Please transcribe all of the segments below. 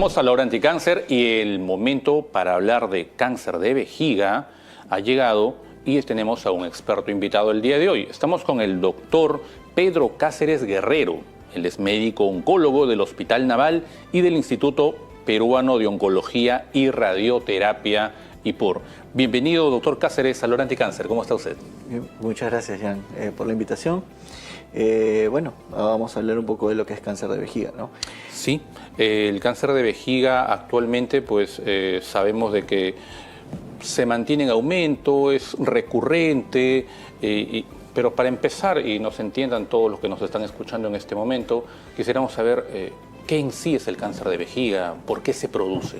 Vamos a la hora anticáncer y el momento para hablar de cáncer de vejiga ha llegado y tenemos a un experto invitado el día de hoy. Estamos con el doctor Pedro Cáceres Guerrero. Él es médico oncólogo del Hospital Naval y del Instituto Peruano de Oncología y Radioterapia IPOR. Bienvenido, doctor Cáceres, a la hora anticáncer. ¿Cómo está usted? Bien, muchas gracias, Jan, por la invitación. Bueno, vamos a hablar un poco de lo que es cáncer de vejiga, ¿no? Sí, el cáncer de vejiga actualmente, pues sabemos de que se mantiene en aumento, es recurrente, pero para empezar, y nos entiendan todos los que nos están escuchando en este momento, quisiéramos saber qué en sí es el cáncer de vejiga, por qué se produce.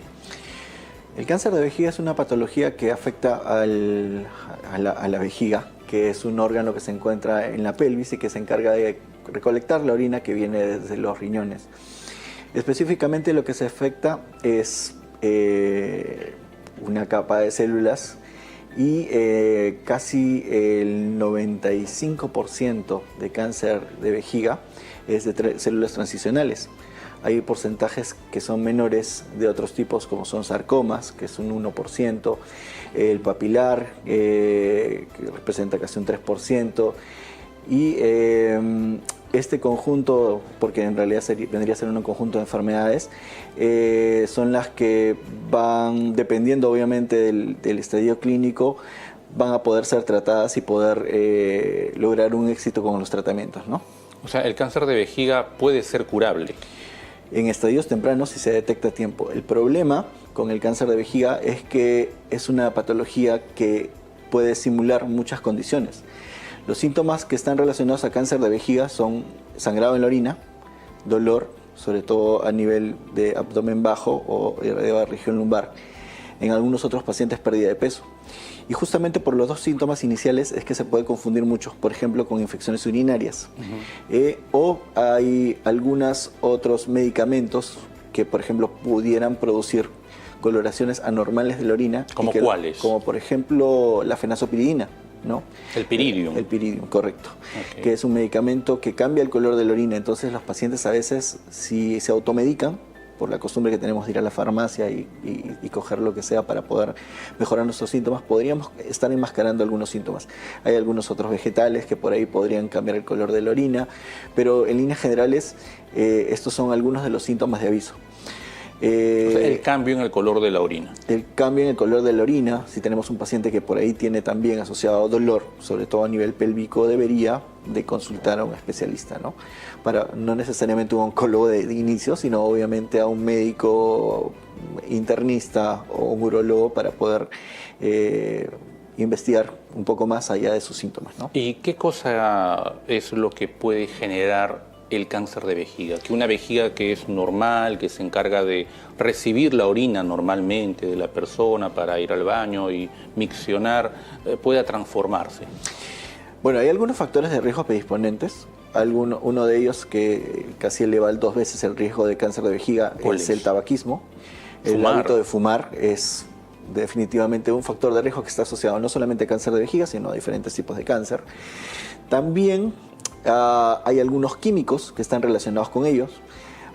El cáncer de vejiga es una patología que afecta a la vejiga, que es un órgano que se encuentra en la pelvis y que se encarga de recolectar la orina que viene desde los riñones. Específicamente lo que se afecta es una capa de células y casi el 95% de cáncer de vejiga es de células transicionales. Hay porcentajes que son menores de otros tipos, como son sarcomas, que es un 1%, el papilar, que representa casi un 3%, y este conjunto, porque en realidad vendría a ser un conjunto de enfermedades, son las que van, dependiendo obviamente del estadio clínico, van a poder ser tratadas y poder lograr un éxito con los tratamientos, ¿no? O sea, el cáncer de vejiga puede ser curable. En estadios tempranos si se detecta a tiempo. El problema con el cáncer de vejiga es que es una patología que puede simular muchas condiciones. Los síntomas que están relacionados a cáncer de vejiga son sangrado en la orina, dolor, sobre todo a nivel de abdomen bajo o de la región lumbar. En algunos otros pacientes pérdida de peso. Y justamente por los dos síntomas iniciales es que se puede confundir mucho, por ejemplo, con infecciones urinarias. O hay algunos otros medicamentos que, por ejemplo, pudieran producir coloraciones anormales de la orina. ¿Como cuáles? Como, por ejemplo, la fenazopiridina, ¿no? El piridium. El piridium, correcto. Okay. Que es un medicamento que cambia el color de la orina. Entonces los pacientes a veces, si se automedican, por la costumbre que tenemos de ir a la farmacia y coger lo que sea para poder mejorar nuestros síntomas, podríamos estar enmascarando algunos síntomas. Hay algunos otros vegetales que por ahí podrían cambiar el color de la orina, pero en líneas generales estos son algunos de los síntomas de aviso. O sea, el cambio en el color de la orina. El cambio en el color de la orina, si tenemos un paciente que por ahí tiene también asociado dolor, sobre todo a nivel pélvico, debería de consultar a un especialista, ¿no? Para no necesariamente un oncólogo de inicio, sino obviamente a un médico internista o un urólogo para poder investigar un poco más allá de sus síntomas, ¿no? ¿Y qué cosa es lo que puede generar el cáncer de vejiga? Que una vejiga que es normal, que se encarga de recibir la orina normalmente de la persona para ir al baño y miccionar, pueda transformarse. Bueno, hay algunos factores de riesgo predisponentes. Uno de ellos que casi eleva 2 veces el riesgo de cáncer de vejiga es el tabaquismo. El hábito de fumar es definitivamente un factor de riesgo que está asociado no solamente a cáncer de vejiga, sino a diferentes tipos de cáncer. También hay algunos químicos que están relacionados con ellos.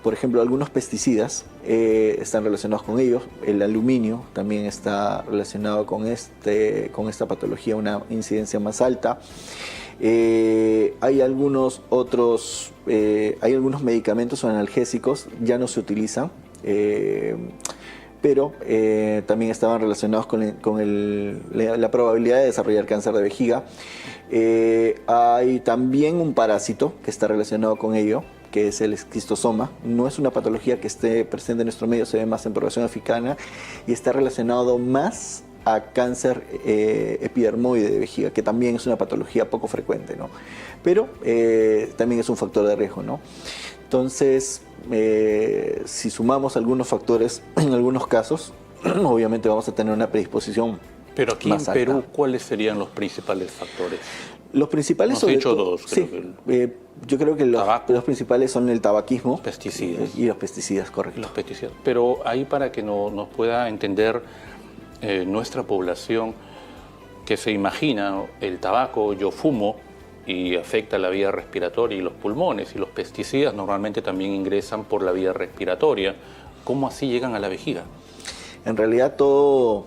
Por ejemplo, algunos pesticidas están relacionados con ellos. El aluminio también está relacionado con esta patología, una incidencia más alta. Hay algunos otros, hay algunos medicamentos o analgésicos, ya no se utilizan, pero también estaban relacionados con la probabilidad de desarrollar cáncer de vejiga. Hay también un parásito que está relacionado con ello, que es el esquistosoma. No es una patología que esté presente en nuestro medio, se ve más en población africana y está relacionado más a cáncer epidermoide de vejiga, que también es una patología poco frecuente, ¿no? Pero también es un factor de riesgo, ¿no? Entonces, si sumamos algunos factores, en algunos casos, obviamente vamos a tener una predisposición. Pero aquí en Perú, ¿cuáles serían los principales factores? Los principales son dos, creo. Sí, yo creo que los principales son el tabaquismo, pesticidas y los pesticidas, correcto. Los pesticidas. Pero ahí, para que nos pueda entender nuestra población, que se imagina el tabaco, yo fumo, y afecta la vía respiratoria y los pulmones, y los pesticidas normalmente también ingresan por la vía respiratoria, ¿Cómo así llegan a la vejiga? En realidad todo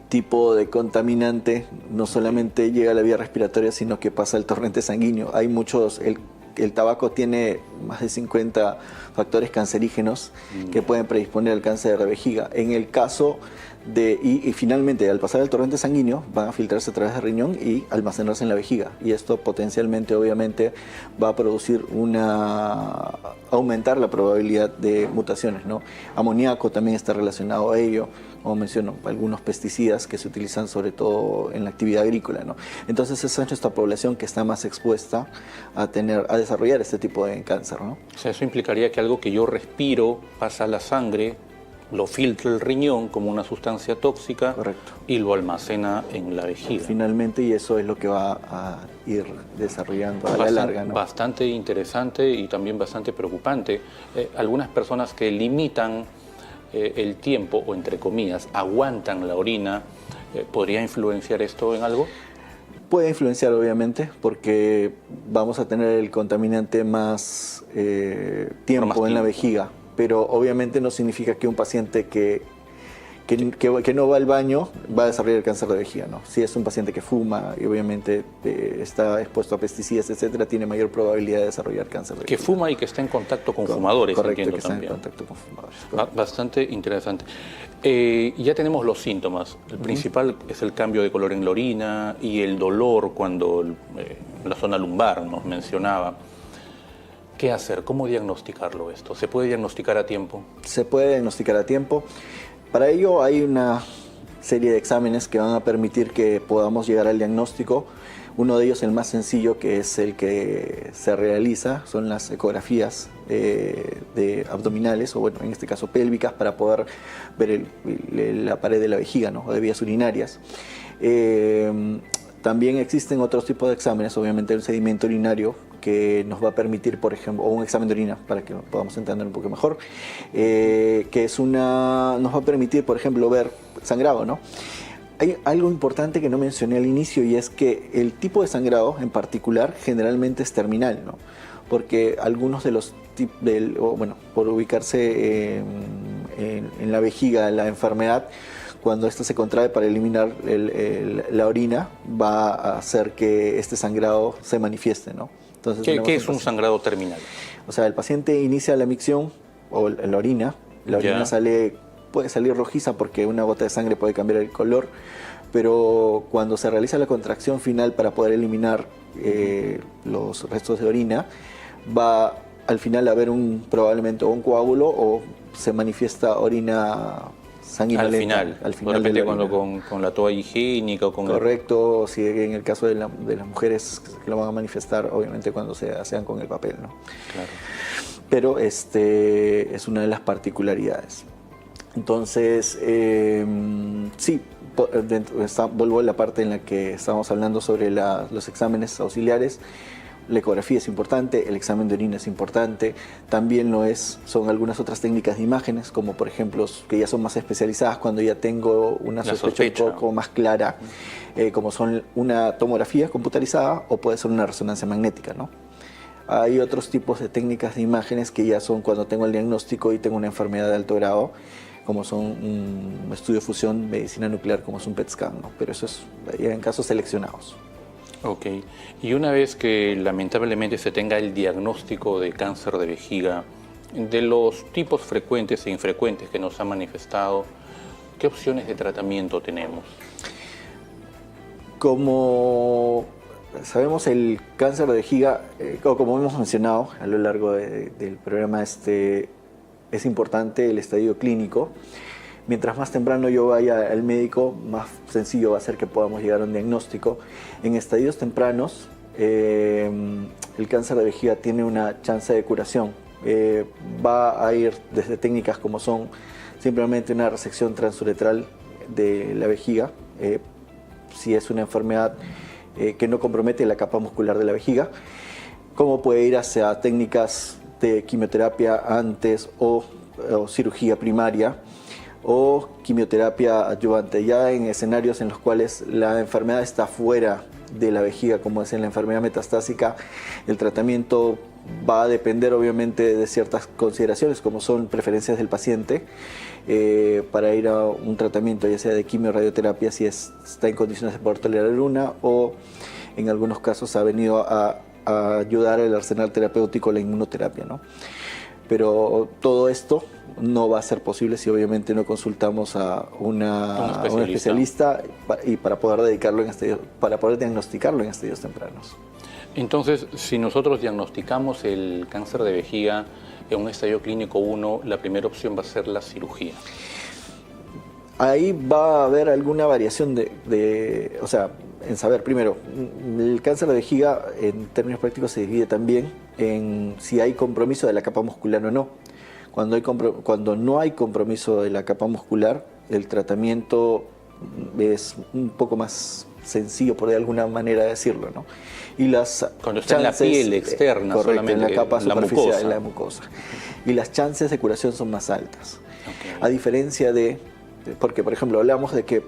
tipo de contaminante no solamente llega a la vía respiratoria, sino que pasa al torrente sanguíneo. Hay muchos, el tabaco tiene más de 50 factores cancerígenos que pueden predisponer al cáncer de vejiga. En el caso de, y finalmente al pasar al torrente sanguíneo van a filtrarse a través del riñón y almacenarse en la vejiga. Y esto potencialmente, obviamente, va a producir aumentar la probabilidad de mutaciones, ¿no? Amoníaco también está relacionado a ello. Como menciono, algunos pesticidas que se utilizan sobre todo en la actividad agrícola, ¿no? Entonces esa es nuestra población que está más expuesta a desarrollar este tipo de cáncer, ¿no? O sea, eso implicaría que algo que yo respiro pasa a la sangre, lo filtra el riñón como una sustancia tóxica. Correcto. Y lo almacena en la vejiga. Finalmente, y eso es lo que va a ir desarrollando a la larga, ¿no? Bastante interesante y también bastante preocupante. Algunas personas que limitan el tiempo, o entre comillas, aguantan la orina, ¿podría influenciar esto en algo? Puede influenciar, obviamente, porque vamos a tener el contaminante más tiempo en la vejiga, pero obviamente no significa que un paciente que no va al baño va a desarrollar el cáncer de vejiga, ¿no? Si es un paciente que fuma y obviamente está expuesto a pesticidas, etcétera, tiene mayor probabilidad de desarrollar cáncer de vejiga. Que fuma y que está en contacto con fumadores, correcto, entiendo que está también. en contacto con fumadores. Bastante interesante. Ya tenemos los síntomas. El principal es el cambio de color en la orina y el dolor cuando la zona lumbar nos mencionaba. ¿Qué hacer? ¿Cómo diagnosticarlo esto? ¿Se puede diagnosticar a tiempo? Se puede diagnosticar a tiempo. Para ello hay una serie de exámenes que van a permitir que podamos llegar al diagnóstico. Uno de ellos, el más sencillo, que es el que se realiza, son las ecografías abdominales, o bueno, en este caso pélvicas, para poder ver la pared de la vejiga, ¿no? O de vías urinarias. También existen otros tipos de exámenes, obviamente el sedimento urinario, que nos va a permitir, por ejemplo, o un examen de orina, para que podamos entender un poco mejor, que nos va a permitir, por ejemplo, ver sangrado, ¿no? Hay algo importante que no mencioné al inicio, y es que el tipo de sangrado en particular generalmente es terminal, ¿no? Porque algunos de los por ubicarse en la vejiga, la enfermedad, cuando ésta se contrae para eliminar la orina, va a hacer que este sangrado se manifieste, ¿no? Entonces, ¿Qué es un sangrado terminal? O sea, el paciente inicia la micción o la orina puede salir rojiza porque una gota de sangre puede cambiar el color, pero cuando se realiza la contracción final para poder eliminar los restos de orina, va al final a haber probablemente un coágulo o se manifiesta orina sanguinolenta. Al final de repente cuando con la toalla higiénica o con... Correcto, si en el caso de las mujeres lo van a manifestar obviamente cuando se asean con el papel, ¿no? Claro. Pero es una de las particularidades. Entonces, sí, vuelvo a la parte en la que estábamos hablando sobre los exámenes auxiliares. La ecografía es importante, el examen de orina es importante, también son algunas otras técnicas de imágenes, como por ejemplo, que ya son más especializadas cuando ya tengo una sospecha un poco más clara, como son una tomografía computarizada o puede ser una resonancia magnética, ¿no? Hay otros tipos de técnicas de imágenes que ya son cuando tengo el diagnóstico y tengo una enfermedad de alto grado, como son un estudio de fusión, medicina nuclear, como es un PET scan, ¿no? Pero eso es ya en casos seleccionados. Ok. Y una vez que lamentablemente se tenga el diagnóstico de cáncer de vejiga, de los tipos frecuentes e infrecuentes que nos han manifestado, ¿qué opciones de tratamiento tenemos? Como sabemos, el cáncer de vejiga, como hemos mencionado a lo largo del programa, es importante el estadio clínico. Mientras más temprano yo vaya al médico, más sencillo va a ser que podamos llegar a un diagnóstico. En estadios tempranos, el cáncer de vejiga tiene una chance de curación. Va a ir desde técnicas como son simplemente una resección transuretral de la vejiga, si es una enfermedad que no compromete la capa muscular de la vejiga, como puede ir hacia técnicas de quimioterapia antes o cirugía primaria, o quimioterapia adyuvante, ya en escenarios en los cuales la enfermedad está fuera de la vejiga, como es en la enfermedad metastásica. El tratamiento va a depender obviamente de ciertas consideraciones, como son preferencias del paciente, para ir a un tratamiento, ya sea de quimio o radioterapia, si está en condiciones de poder tolerar una, o en algunos casos ha venido a ayudar al arsenal terapéutico la inmunoterapia, ¿no? Pero todo esto no va a ser posible si obviamente no consultamos a un especialista y para poder para poder diagnosticarlo en estadios tempranos. Entonces, si nosotros diagnosticamos el cáncer de vejiga en un estadio clínico 1, la primera opción va a ser la cirugía. Ahí va a haber alguna variación o sea, en saber, primero, el cáncer de vejiga en términos prácticos se divide también en si hay compromiso de la capa muscular o no. Cuando no hay compromiso de la capa muscular, el tratamiento es un poco más sencillo, por de alguna manera decirlo, ¿no? Y cuando está en la piel externa, correcto, solamente en la capa superficial, en la mucosa. Y las chances de curación son más altas. Okay. A diferencia porque por ejemplo hablamos de que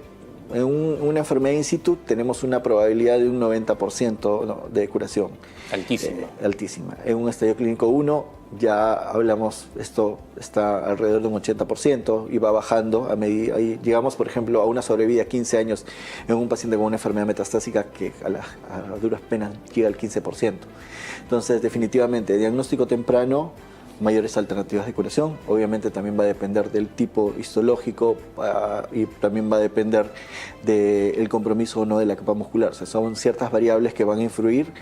en una enfermedad in situ tenemos una probabilidad de un 90% de curación. Altísima. Altísima. En un estadio clínico 1 ya hablamos, esto está alrededor de un 80% y va bajando a medida. Ahí llegamos, por ejemplo, a una sobrevida a 15 años en un paciente con una enfermedad metastásica que a duras penas llega al 15%. Entonces, definitivamente, diagnóstico temprano, mayores alternativas de curación. Obviamente también va a depender del tipo histológico y también va a depender del compromiso o no de la capa muscular. O sea, son ciertas variables que van a influir,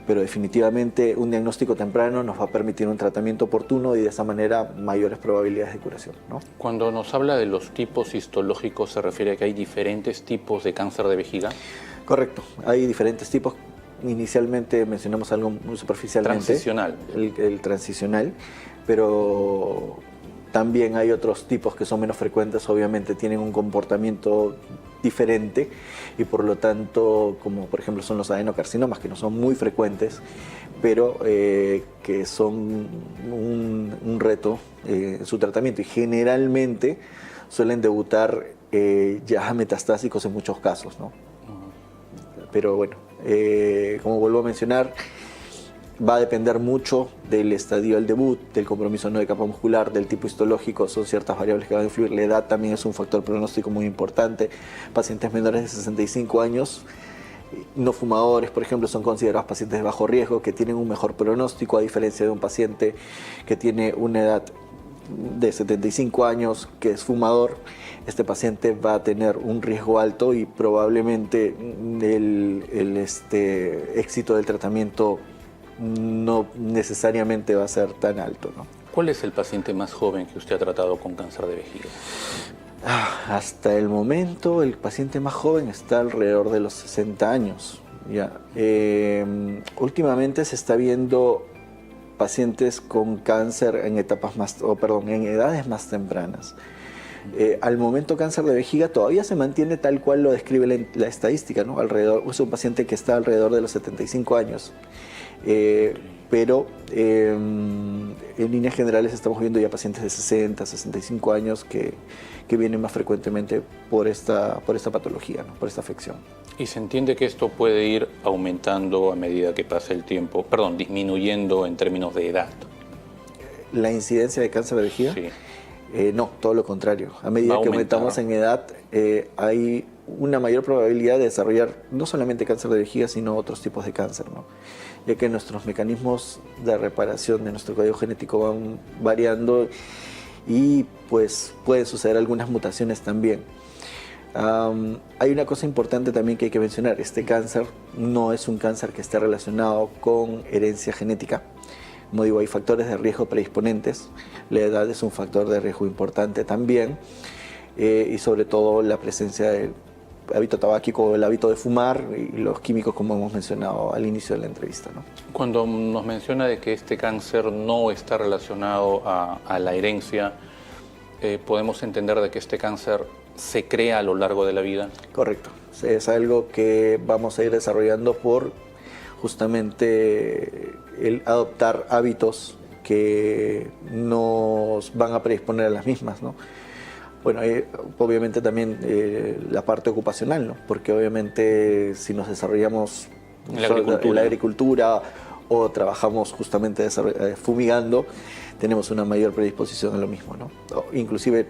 pero definitivamente un diagnóstico temprano nos va a permitir un tratamiento oportuno y de esa manera mayores probabilidades de curación, ¿no? Cuando nos habla de los tipos histológicos, ¿se refiere a que hay diferentes tipos de cáncer de vejiga? Correcto, hay diferentes tipos. Inicialmente mencionamos algo muy superficialmente. Transicional. El transicional, pero también hay otros tipos que son menos frecuentes, obviamente tienen un comportamiento diferente y por lo tanto, como por ejemplo son los adenocarcinomas, que no son muy frecuentes, pero que son un reto en su tratamiento y generalmente suelen debutar ya metastásicos en muchos casos, ¿no? Pero bueno, como vuelvo a mencionar, va a depender mucho del estadio del debut, del compromiso no de capa muscular, del tipo histológico, son ciertas variables que van a influir. La edad también es un factor pronóstico muy importante. Pacientes menores de 65 años, no fumadores, por ejemplo, son considerados pacientes de bajo riesgo, que tienen un mejor pronóstico, a diferencia de un paciente que tiene una edad de 75 años, que es fumador. Este paciente va a tener un riesgo alto y probablemente el éxito del tratamiento no necesariamente va a ser tan alto, ¿no? ¿Cuál es el paciente más joven que usted ha tratado con cáncer de vejiga? Hasta el momento el paciente más joven está alrededor de los 60 años. Ya. Últimamente se está viendo pacientes con cáncer en en edades más tempranas. Al momento cáncer de vejiga todavía se mantiene tal cual lo describe la estadística, ¿no? Es un paciente que está alrededor de los 75 años. Pero en líneas generales estamos viendo ya pacientes de 60, 65 años que vienen más frecuentemente por esta patología, ¿no? Por esta afección. ¿Y se entiende que esto puede ir aumentando a medida que pasa el tiempo, disminuyendo en términos de edad? ¿La incidencia de cáncer de vejiga? Sí. No, todo lo contrario. A medida que aumentamos en edad, hay una mayor probabilidad de desarrollar no solamente cáncer de vejiga, sino otros tipos de cáncer, ¿no? Ya que nuestros mecanismos de reparación de nuestro código genético van variando y pues pueden suceder algunas mutaciones también. Hay una cosa importante también que hay que mencionar. Este cáncer no es un cáncer que esté relacionado con herencia genética. Como digo, hay factores de riesgo predisponentes. La edad es un factor de riesgo importante también. Y sobre todo la presencia del hábito tabáquico, el hábito de fumar y los químicos, como hemos mencionado al inicio de la entrevista, ¿no? Cuando nos menciona de que este cáncer no está relacionado a la herencia, ¿podemos entender de que este cáncer se crea a lo largo de la vida? Correcto. Es algo que vamos a ir desarrollando por justamente el adoptar hábitos que nos van a predisponer a las mismas, ¿no? Bueno, obviamente también la parte ocupacional, ¿no? Porque obviamente si nos desarrollamos en la agricultura o trabajamos justamente fumigando, tenemos una mayor predisposición a lo mismo, ¿no? Inclusive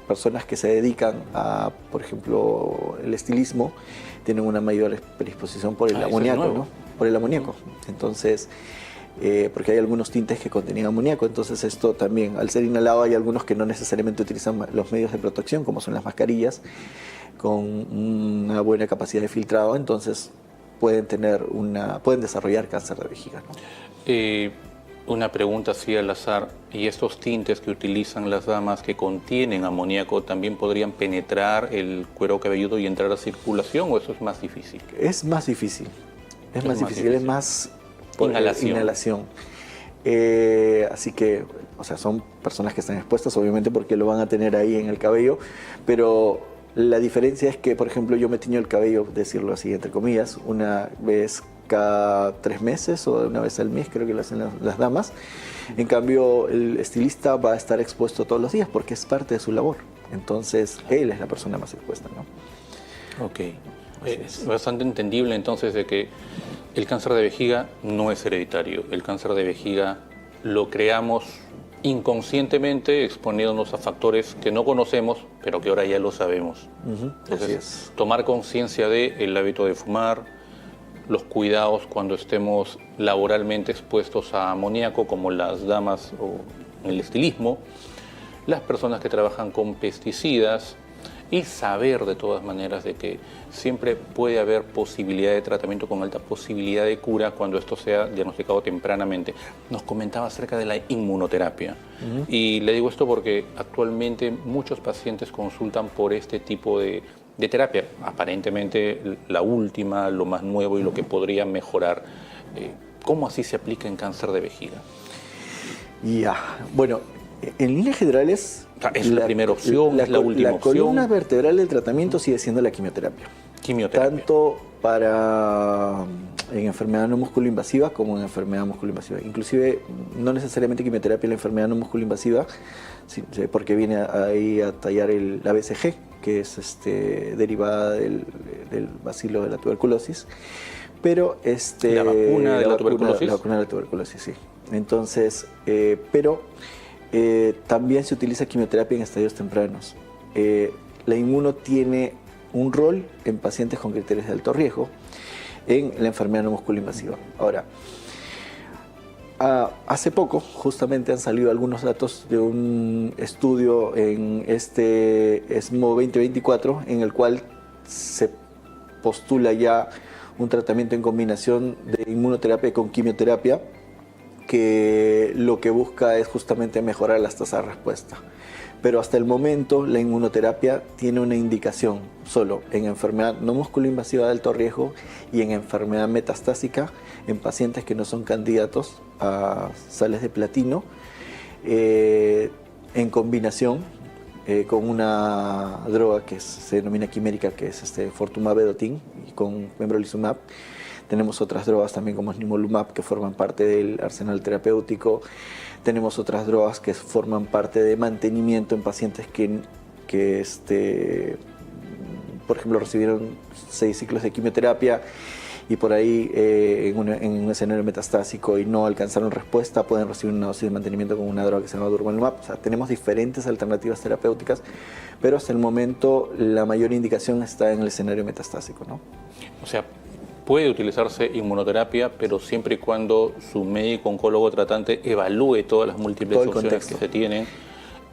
personas que se dedican a, por ejemplo, el estilismo, tienen una mayor predisposición por el amoníaco, ¿no? Por el amoníaco. Entonces, porque hay algunos tintes que contenían amoníaco, entonces esto también, al ser inhalado, hay algunos que no necesariamente utilizan los medios de protección, como son las mascarillas, con una buena capacidad de filtrado, entonces pueden desarrollar cáncer de vejiga, ¿no? Una pregunta así al azar, ¿y estos tintes que utilizan las damas que contienen amoníaco también podrían penetrar el cuero cabelludo y entrar a circulación, o eso es más difícil? Es más difícil, es más por inhalación. Así que, o sea, son personas que están expuestas, obviamente, porque lo van a tener ahí en el cabello, pero la diferencia es que, por ejemplo, yo me tiño el cabello, decirlo así, entre comillas, una vez cada 3 meses o una vez al mes, creo que lo hacen las damas. En cambio, el estilista va a estar expuesto todos los días porque es parte de su labor. Entonces, él es la persona más expuesta, ¿no? Ok. Es bastante entendible entonces de que el cáncer de vejiga no es hereditario. El cáncer de vejiga lo creamos inconscientemente exponiéndonos a factores que no conocemos, pero que ahora ya lo sabemos. Entonces, tomar conciencia del hábito de fumar, los cuidados cuando estemos laboralmente expuestos a amoníaco, como las damas o el estilismo, las personas que trabajan con pesticidas, y saber de todas maneras de que siempre puede haber posibilidad de tratamiento con alta posibilidad de cura cuando esto sea diagnosticado tempranamente. Nos comentaba acerca de la inmunoterapia y le digo esto porque actualmente muchos pacientes consultan por este tipo de terapia, aparentemente la última, lo más nuevo y lo que podría mejorar. ¿Cómo así se aplica en cáncer de vejiga? Bueno, en líneas generales, es la primera opción, es la última opción. La columna vertebral del tratamiento sigue siendo la quimioterapia. Tanto en enfermedad no musculoinvasiva como en enfermedad musculoinvasiva. Inclusive, no necesariamente quimioterapia en la enfermedad no musculoinvasiva, porque viene ahí a tallar la BCG, que es derivada del bacilo de la tuberculosis. Pero la vacuna de la tuberculosis. La vacuna de la tuberculosis, sí. Entonces, también se utiliza quimioterapia en estadios tempranos. La inmuno tiene un rol en pacientes con criterios de alto riesgo en la enfermedad no musculoinvasiva. Ahora, hace poco justamente han salido algunos datos de un estudio en este ESMO 2024 en el cual se postula ya un tratamiento en combinación de inmunoterapia con quimioterapia, que lo que busca es justamente mejorar las tasas de respuesta. Pero hasta el momento la inmunoterapia tiene una indicación solo en enfermedad no musculoinvasiva de alto riesgo y en enfermedad metastásica en pacientes que no son candidatos a sales de platino, en combinación con una droga que se denomina quimérica, que es Fortumab vedotin, y con pembrolizumab. Tenemos otras drogas también como nivolumab que forman parte del arsenal terapéutico. Tenemos otras drogas que forman parte de mantenimiento en pacientes que por ejemplo, recibieron 6 ciclos de quimioterapia y por ahí en un escenario metastásico y no alcanzaron respuesta, pueden recibir una dosis de mantenimiento con una droga que se llama durvalumab. O sea, tenemos diferentes alternativas terapéuticas, pero hasta el momento la mayor indicación está en el escenario metastásico, ¿no? O sea, puede utilizarse inmunoterapia, pero siempre y cuando su médico oncólogo tratante evalúe todas las múltiples opciones que se tienen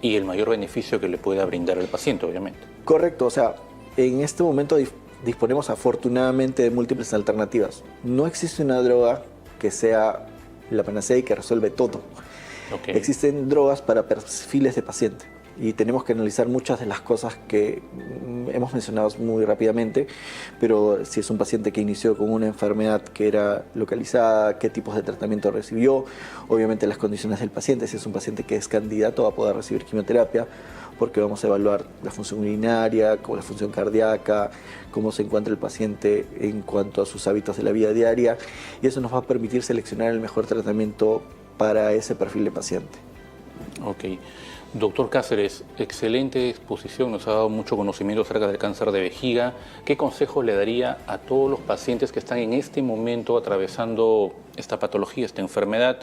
y el mayor beneficio que le pueda brindar al paciente, obviamente. Correcto, o sea, en este momento disponemos afortunadamente de múltiples alternativas. No existe una droga que sea la panacea y que resuelve todo. Existen drogas para perfiles de paciente y tenemos que analizar muchas de las cosas que hemos mencionado muy rápidamente, pero si es un paciente que inició con una enfermedad que era localizada, qué tipos de tratamiento recibió, obviamente las condiciones del paciente, si es un paciente que es candidato a poder recibir quimioterapia, porque vamos a evaluar la función urinaria, como la función cardíaca, cómo se encuentra el paciente en cuanto a sus hábitos de la vida diaria, y eso nos va a permitir seleccionar el mejor tratamiento para ese perfil de paciente. Ok. Doctor Cáceres, excelente exposición, nos ha dado mucho conocimiento acerca del cáncer de vejiga. ¿Qué consejos le daría a todos los pacientes que están en este momento atravesando esta patología, esta enfermedad?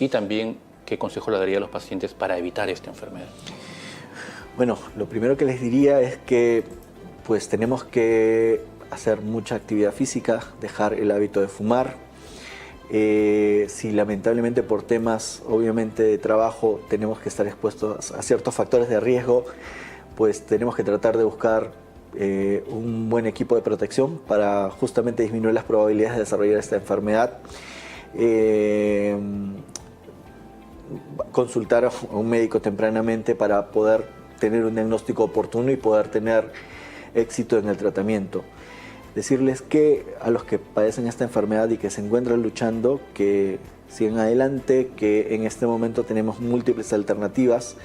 Y también, ¿qué consejo le daría a los pacientes para evitar esta enfermedad? Bueno, lo primero que les diría es que pues tenemos que hacer mucha actividad física, dejar el hábito de fumar. Si lamentablemente por temas obviamente de trabajo tenemos que estar expuestos a ciertos factores de riesgo, pues tenemos que tratar de buscar un buen equipo de protección para justamente disminuir las probabilidades de desarrollar esta enfermedad. Consultar a un médico tempranamente para poder tener un diagnóstico oportuno y poder tener éxito en el tratamiento. Decirles que a los que padecen esta enfermedad y que se encuentran luchando, que sigan adelante, que en este momento tenemos múltiples alternativas.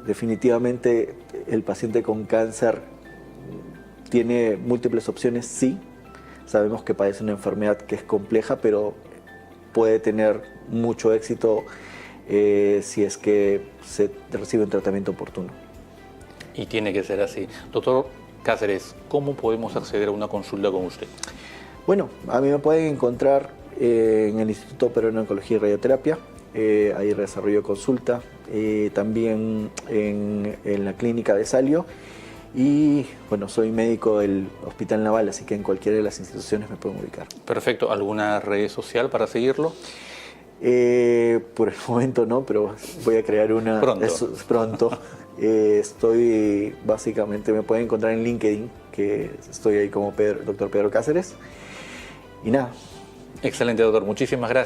Definitivamente el paciente con cáncer tiene múltiples opciones, sí. Sabemos que padece una enfermedad que es compleja, pero puede tener mucho éxito si es que se recibe un tratamiento oportuno. Y tiene que ser así. Doctor Cáceres, ¿cómo podemos acceder a una consulta con usted? Bueno, a mí me pueden encontrar en el Instituto Peruano de Oncología y Radioterapia. Ahí desarrollo consulta. También en la clínica de Salio. Y bueno, soy médico del Hospital Naval, así que en cualquiera de las instituciones me pueden ubicar. Perfecto. ¿Alguna red social para seguirlo? Por el momento no, pero voy a crear una pronto. Estoy, básicamente, me pueden encontrar en LinkedIn, que estoy ahí como Dr. Pedro Cáceres. Y nada. Excelente, doctor. Muchísimas gracias.